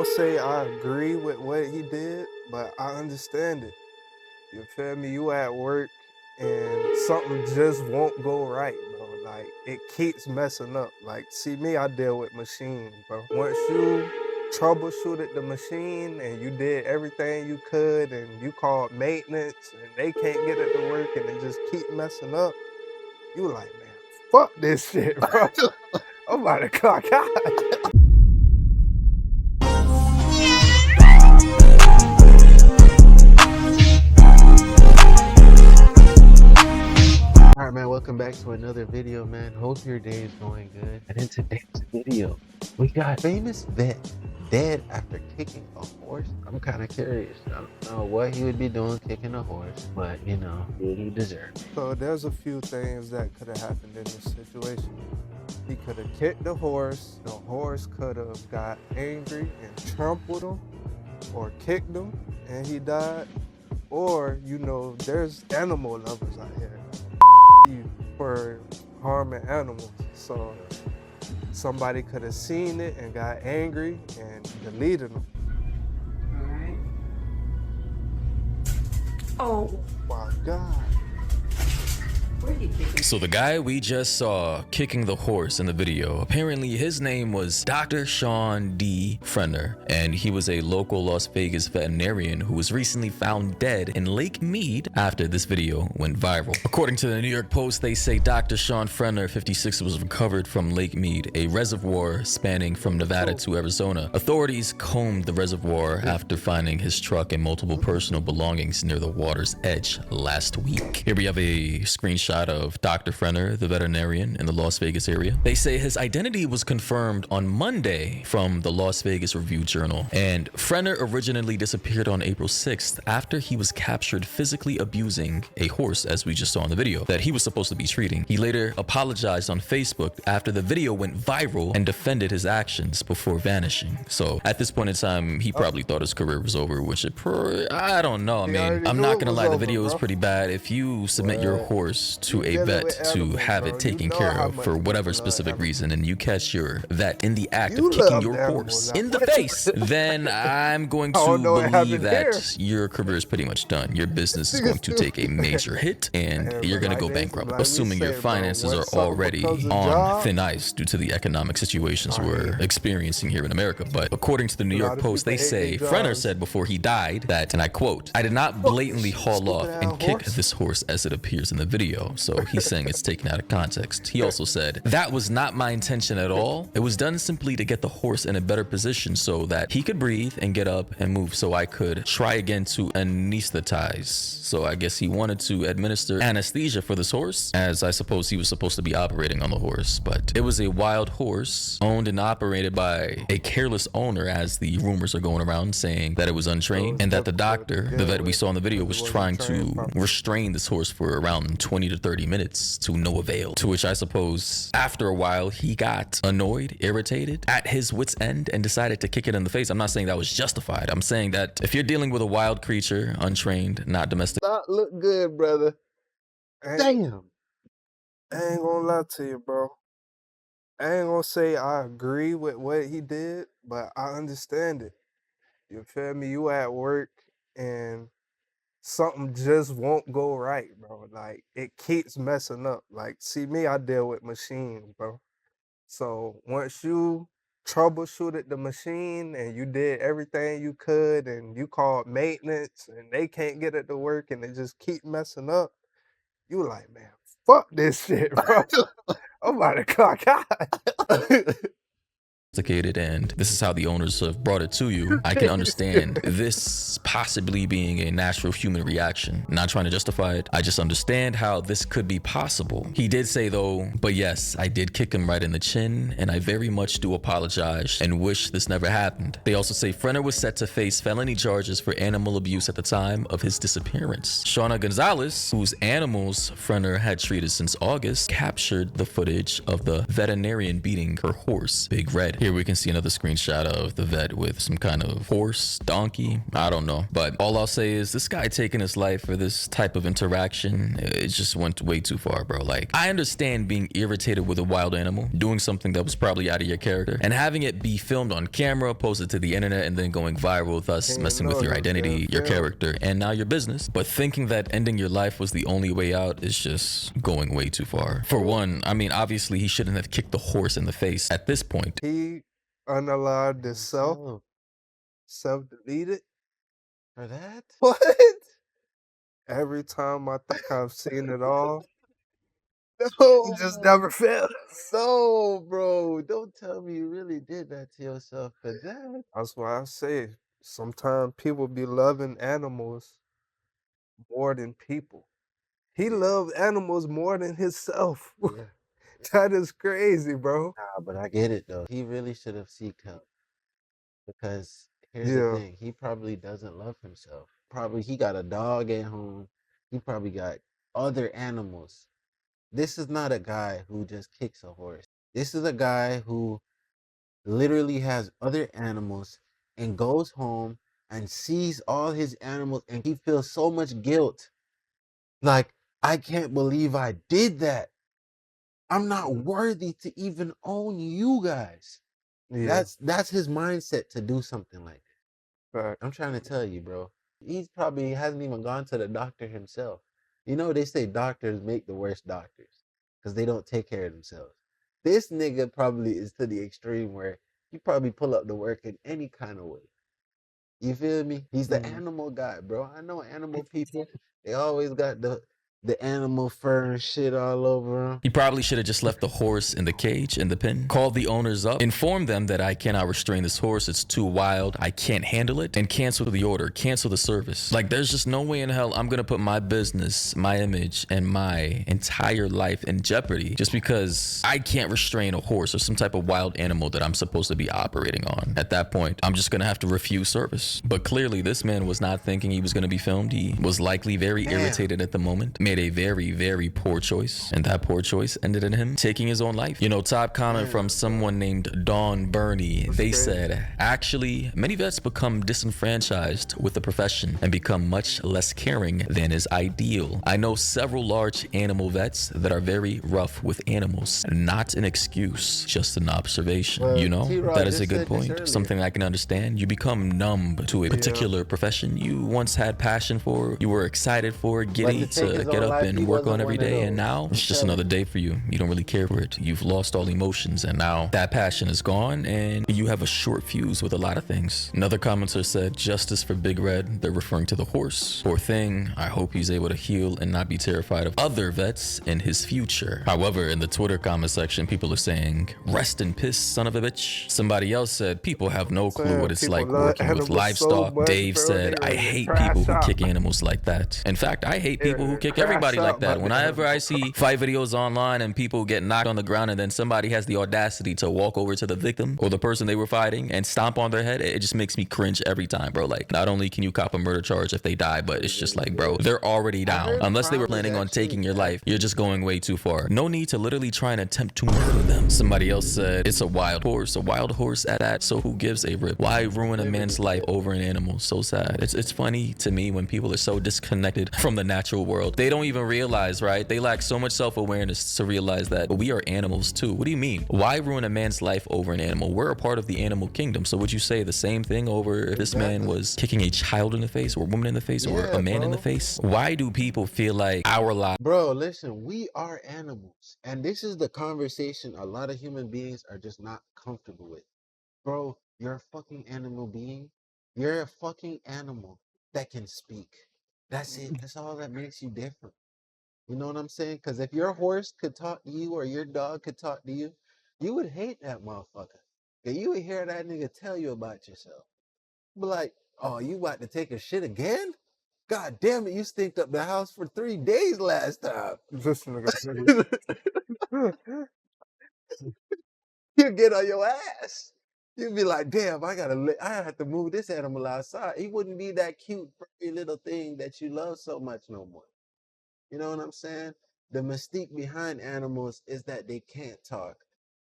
gonna say I agree with what he did, but I understand it. You feel me? You at work and something just won't go right, bro. Like it keeps messing up. Like, see me, I deal with machines, bro. Once you troubleshooted the machine and you did everything you could and you called maintenance and they can't get it to work and it just keep messing up, you like, man, fuck this shit, bro. I'm about to clock out. All right, man, welcome back to another video, man. Hope your day is going good. And in today's video, we got famous vet dead after kicking a horse. I'm kind of curious. I don't know what he would be doing kicking a horse, but you know, he deserves it. So there's a few things that could have happened in this situation. He could have kicked the horse could have got angry and trampled him, or kicked him and he died. Or, you know, there's animal lovers out here you for harming animals. So somebody could have seen it and got angry and deleted them. All right. Oh my God. So the guy we just saw kicking the horse in the video, apparently his name was Dr. Sean D. Frenner, and he was a local Las Vegas veterinarian who was recently found dead in Lake Mead after this video went viral. According to the New York Post, they say Dr. Sean Frenner, 56, was recovered from Lake Mead, a reservoir spanning from Nevada to Arizona. Authorities combed the reservoir after finding his truck and multiple personal belongings near the water's edge last week. Here we have a screenshot of Dr. Frenner, the veterinarian in the Las Vegas area. They say his identity was confirmed on Monday from the Las Vegas Review-Journal, and Frenner originally disappeared on April 6th after he was captured physically abusing a horse, as we just saw in the video, that he was supposed to be treating. He later apologized on Facebook after the video went viral and defended his actions before vanishing. So at this point in time, he probably thought his career was over, which I don't know. I mean, I'm not gonna lie, the video is pretty bad. If you submit your horse to a vet to have it taken care of for whatever specific reason, and you catch your vet in the act of kicking your horse in the face, then I'm going to believe that your career is pretty much done. Your business is going to take a major hit and you're going to go bankrupt, assuming your finances are already on thin ice due to the economic situations we're experiencing here in America. But according to the New York Post, they say Frenner said before he died that, and I quote, "I did not blatantly haul off and kick this horse as it appears in the video." So he's saying it's taken out of context. He also said, "That was not my intention at all. It was done simply to get the horse in a better position so that he could breathe and get up and move so I could try again to anesthetize." So I guess he wanted to administer anesthesia for this horse, as I suppose he was supposed to be operating on the horse. But it was a wild horse owned and operated by a careless owner, as the rumors are going around saying that it was untrained and that the doctor, the vet we saw in the video, was trying to restrain this horse for around 20 to 30 minutes to no avail. To which I suppose after a while he got annoyed, irritated, at his wit's end, and decided to kick it in the face. I'm not saying that was justified. I'm saying that if you're dealing with a wild creature, untrained, not domestic. Not look good, brother. Damn. I ain't gonna lie to you, bro. I ain't gonna say I agree with what he did, but I understand it. You feel me? You at work and something just won't go right, bro. Like it keeps messing up. Like, see me, I deal with machines, bro. So once you troubleshooted the machine and you did everything you could and you called maintenance and they can't get it to work and it just keep messing up, you like, man, fuck this shit, bro. I'm about to clock out. And this is how the owners have brought it to you. I can understand this possibly being a natural human reaction. Not trying to justify it, I just understand how this could be possible. He did say though, "But yes, I did kick him right in the chin, and I very much do apologize and wish this never happened." They also say Frenner was set to face felony charges for animal abuse at the time of his disappearance. Shauna Gonzalez, whose animals Frenner had treated since August, captured the footage of the veterinarian beating her horse, Big Red. Here we can see another screenshot of the vet with some kind of horse, donkey, I don't know. But all I'll say is this guy taking his life for this type of interaction, it just went way too far, bro. Like, I understand being irritated with a wild animal, doing something that was probably out of your character, and having it be filmed on camera, posted to the internet, and then going viral, thus Didn't messing know with your he was being identity, your filmed. character, and now your business. But thinking that ending your life was the only way out is just going way too far. For one, I mean, obviously he shouldn't have kicked the horse in the face at this point. He unalive himself, So, self-deleted. for that? What? Every time I think I've seen it all, he just never failed. No, bro. Don't tell me you really did that to yourself for that. That's why I say sometimes people be loving animals more than people. He loved animals more than himself. Yeah. That is crazy, bro. Nah, but I get it though. He really should have seeked help because here's the Yeah. thing. He probably doesn't love himself. Probably he got a dog at home. He probably got other animals. This is not a guy who just kicks a horse. This is a guy who literally has other animals and goes home and sees all his animals and he feels so much guilt. Like, I can't believe I did that. I'm not worthy to even own you guys. Yeah. That's his mindset to do something like that. Fact. I'm trying to tell you, bro. He's probably hasn't even gone to the doctor himself. You know, they say doctors make the worst doctors because they don't take care of themselves. This nigga probably is to the extreme where he probably pull up the work in any kind of way. You feel me? He's the animal guy, bro. I know animal people. They always got the animal fur and shit all over them. He probably should have just left the horse in the cage, in the pen, called the owners up, informed them that I cannot restrain this horse, it's too wild, I can't handle it, and cancel the order, cancel the service. Like, there's just no way in hell I'm gonna put my business, my image, and my entire life in jeopardy just because I can't restrain a horse or some type of wild animal that I'm supposed to be operating on. At that point, I'm just gonna have to refuse service. But clearly, this man was not thinking he was gonna be filmed. He was likely very irritated at the moment, made a very, very poor choice, and that poor choice ended in him taking his own life. You know, top comment from someone named Dawn Burney. They said, actually, many vets become disenfranchised with the profession and become much less caring than is ideal. I know several large animal vets that are very rough with animals. Not an excuse, just an observation. Well, You know, T-Rod that is a just good said this point. earlier. Something I can understand. You become numb to a particular profession you once had passion for, you were excited for, giddy to take to his get own up life, he and work wasn't on every one of day, and those. now it's just telling another day for you. You don't really care for it. You've lost all emotions, and now that passion is gone, and you have a short fuse with a lot of things. Another commenter said, justice for Big Red. They're referring to the horse. Poor thing. I hope he's able to heal and not be terrified of other vets in his future. However, in the Twitter comment section, people are saying, rest in piss, son of a bitch. Somebody else said, people have no clue what it's People like love working with animals so livestock. much, Dave bro. said, They I ready to hate crash people who out. kick animals like that. In fact, I hate people who kick crash everybody out like that. about Whenever the I see fight videos online and people get knocked on the ground and then somebody has the audacity to walk over to the victim or the person they were fighting and stomp on their head, it just makes me cringe every time, bro. Like, not only can you cop a murder charge if they die, but it's just like, bro, they're already down. Unless they were planning on taking your life, you're just going way too far. No need to literally try and attempt to murder them. Somebody else said, it's a wild horse at that, so who gives a rip? Why ruin a man's life over an animal? So sad. It's funny to me when people are so disconnected from the natural world. They don't even realize, right? They lack so much self-awareness to realize that we are animals too. What do you mean? Why ruin a man's life over an animal? We're a part of the animal kingdom. So would you say the same thing over if this man was kicking a child in the face or a woman in the face or a man in the face? Why do people feel like our lives? Bro, listen, we are animals. And this is the conversation a lot of human beings are just not comfortable with. Bro, you're a fucking animal being. You're a fucking animal that can speak. That's it. That's all that makes you different. You know what I'm saying? Because if your horse could talk to you or your dog could talk to you, you would hate that motherfucker. And you would hear that nigga tell you about yourself. Be like, oh, you about to take a shit again? God damn it, you stinked up the house for 3 days last time. This nigga. You get on your ass. You'd be like, damn, I have to move this animal outside. He wouldn't be that cute, furry little thing that you love so much no more. You know what I'm saying? The mystique behind animals is that they can't talk.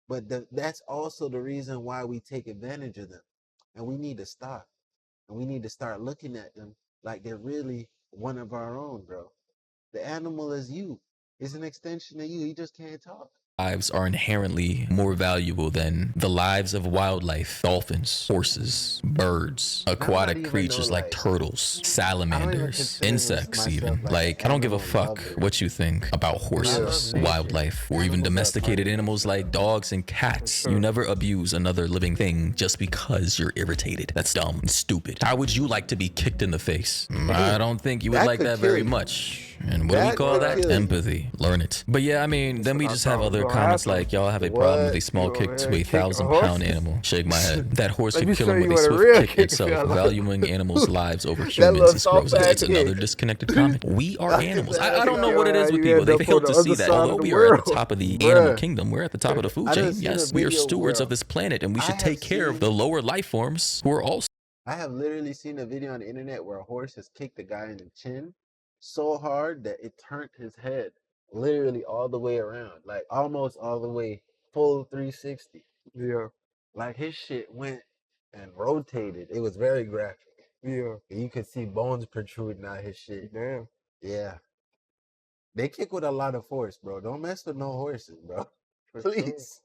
But that's also the reason why we take advantage of them. And we need to stop. And we need to start looking at them like they're really one of our own, bro. The animal is you. It's an extension of you. He just can't talk. Lives are inherently more valuable than the lives of wildlife, dolphins, horses, birds, aquatic even creatures know, like like, turtles, salamanders, consider insects myself even. like Like, an I don't give a animal fuck lover. what you think about horses, nature. wildlife, or even Animals are domesticated part of animals like dogs and cats. sure. You never abuse another living thing just because you're irritated. That's dumb and stupid. How would you like to be kicked in the face? I don't think you would That like could that kill very you. much. And what do we That call could that? kill you. Empathy. Learn it. But yeah, I mean, then we what I just have thought other was comments gonna like, y'all have a problem with a small You kick over to there a kicking 1,000-pound horses? animal. Shake my head. That horse Let could me kill show him you with a what a swift real kick kick itself. feel like. Valuing animals' lives over That humans little is soft gross. It's ass another kick. disconnected comment. We are animals. I don't know what it is with You people. end They up fail on to the see other that side although of the we are at the world. top of the Bruh. animal kingdom, we're at the top of the food I done chain. seen a Yes, we are video stewards where of this planet, and we I should have take care of seen- the lower life forms who are also I have literally seen a video on the internet where a horse has kicked a guy in the chin so hard that it turned his head literally all the way around, like almost all the way full 360. Yeah, Like his shit went and rotated. It was very graphic. yeah. You could see bones protruding out his shit. Damn. Yeah. They kick with a lot of force, bro. Don't mess with no horses, bro. For sure. Please.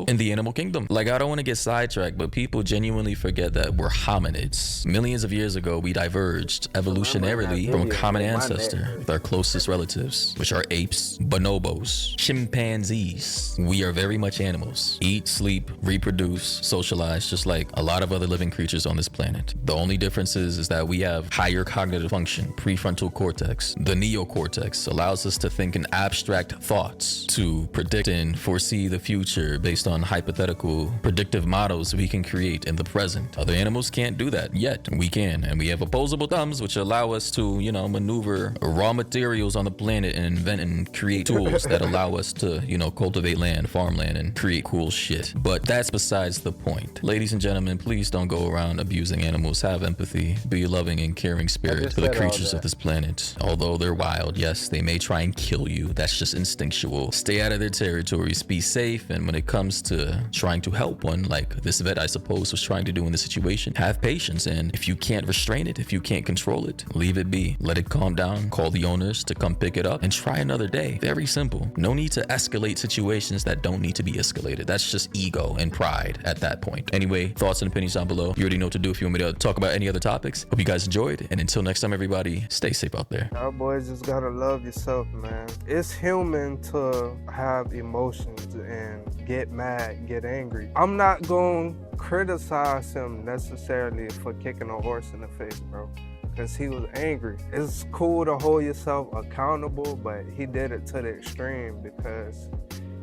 in the animal kingdom. Like, I don't want to get sidetracked, but people genuinely forget that we're hominids. Millions of years ago, we diverged evolutionarily from a common ancestor with our closest relatives, which are apes, bonobos, chimpanzees. We are very much animals. Eat, sleep, reproduce, socialize, just like a lot of other living creatures on this planet. The only difference is that we have higher cognitive function, prefrontal cortex. The neocortex allows us to think in abstract thoughts, to predict and foresee the future based on hypothetical predictive models we can create in the present. Other animals can't do that yet. We can, and we have opposable thumbs which allow us to, you know, maneuver raw materials on the planet and invent and create tools that allow us to, you know, cultivate land, farmland, and create cool shit. But that's besides the point. Ladies and gentlemen, please don't go around abusing animals. Have empathy. Be a loving and caring spirit for the creatures of this planet. Although they're wild, yes, they may try and kill you. That's just instinctual. Stay out of their territories. Be safe, and when it comes to trying to help one, like this vet I suppose was trying to do in this situation, have patience. And if you can't restrain it, if you can't control it, leave it be. Let it calm down. Call the owners to come pick it up and try another day. Very simple. No need to escalate situations that don't need to be escalated. That's just ego and pride at that point. Anyway, thoughts and opinions down below. You already know what to do if you want me to talk about any other topics. Hope you guys enjoyed, and until next time, everybody, stay safe out there. Y'all boys just gotta love yourself, man. It's human to have emotions and get mad, get angry. I'm not gonna criticize him necessarily for kicking a horse in the face, bro, because he was angry. It's cool to hold yourself accountable, but he did it to the extreme because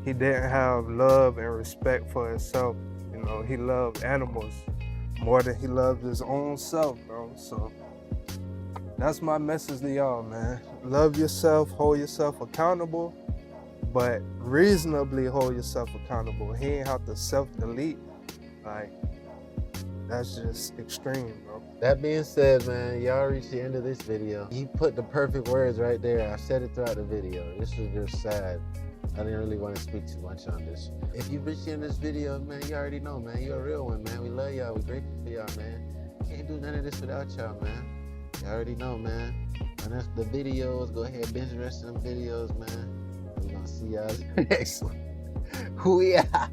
he didn't have love and respect for himself. You know, he loved animals more than he loved his own self, bro. So that's my message to y'all, man. Love yourself, hold yourself accountable, but reasonably hold yourself accountable. He ain't have to self-delete. Like, that's just extreme, bro. That being said, man, y'all reached the end of this video. He put the perfect words right there. I said it throughout the video. This was just sad. I didn't really want to speak too much on this. If you've reached the end of this video, man, you already know, man. You're a real one, man. We love y'all. We're grateful for y'all, man. Can't do none of this without y'all, man. You already know, man. And that's the videos. Go ahead, binge the rest of them videos, man. We're gonna see y'all next one. We out.